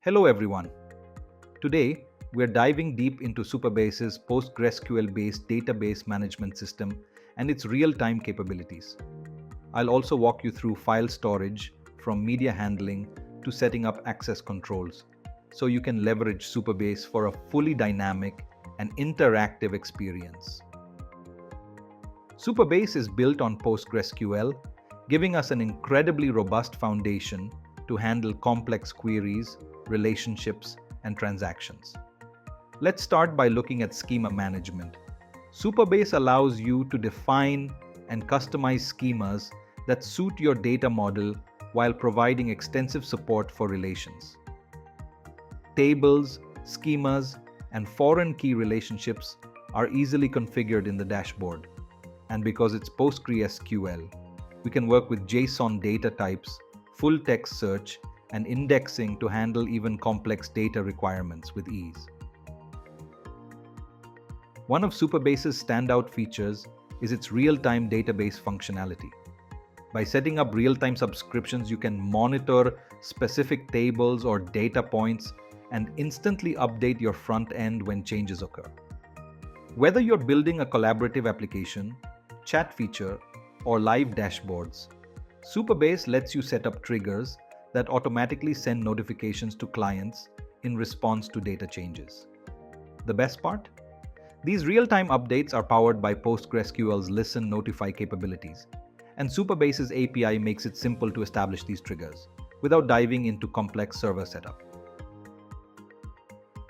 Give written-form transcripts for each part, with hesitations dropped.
Hello everyone. Today, we're diving deep into Supabase's PostgreSQL-based database management system and its real-time capabilities. I'll also walk you through file storage, from media handling to setting up access controls, so you can leverage Supabase for a fully dynamic and interactive experience. Supabase is built on PostgreSQL, giving us an incredibly robust foundation to handle complex queries, relationships, and transactions. Let's start by looking at schema management. Supabase allows you to define and customize schemas that suit your data model while providing extensive support for relations. Tables, schemas, and foreign key relationships are easily configured in the dashboard. And because it's PostgreSQL, we can work with JSON data types, full text search, and indexing to handle even complex data requirements with ease. One of Supabase's standout features is its real-time database functionality. By setting up real-time subscriptions, you can monitor specific tables or data points and instantly update your front end when changes occur. Whether you're building a collaborative application, chat feature, or live dashboards, Supabase lets you set up triggers that automatically send notifications to clients in response to data changes. The best part? These real-time updates are powered by PostgreSQL's Listen Notify capabilities, and Supabase's API makes it simple to establish these triggers without diving into complex server setup.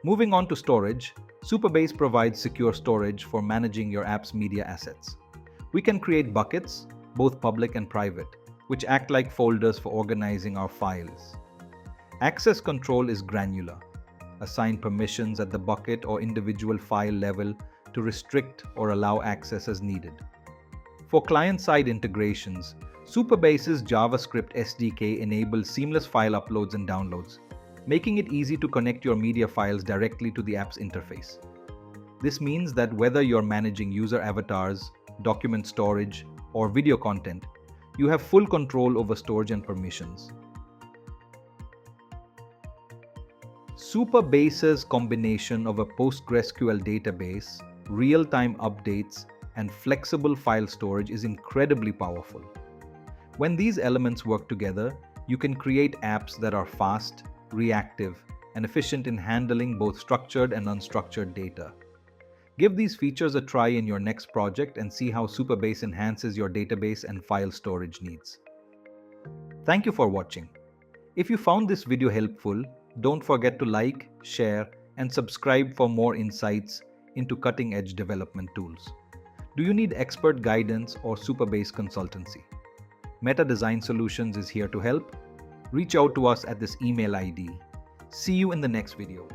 Moving on to storage, Supabase provides secure storage for managing your app's media assets. We can create buckets, both public and private, which act like folders for organizing our files. Access control is granular. Assign permissions at the bucket or individual file level to restrict or allow access as needed. For client-side integrations, Supabase's JavaScript SDK enables seamless file uploads and downloads, making it easy to connect your media files directly to the app's interface. This means that whether you're managing user avatars, document storage, or video content, you have full control over storage and permissions. Supabase's combination of a PostgreSQL database, real-time updates, and flexible file storage is incredibly powerful. When these elements work together, you can create apps that are fast, reactive, and efficient in handling both structured and unstructured data. Give these features a try in your next project and see how Supabase enhances your database and file storage needs. Thank you for watching. If you found this video helpful, don't forget to like, share, and subscribe for more insights into cutting-edge development tools. Do you need expert guidance or Supabase consultancy? Meta Design Solutions is here to help. Reach out to us at this email ID. See you in the next video.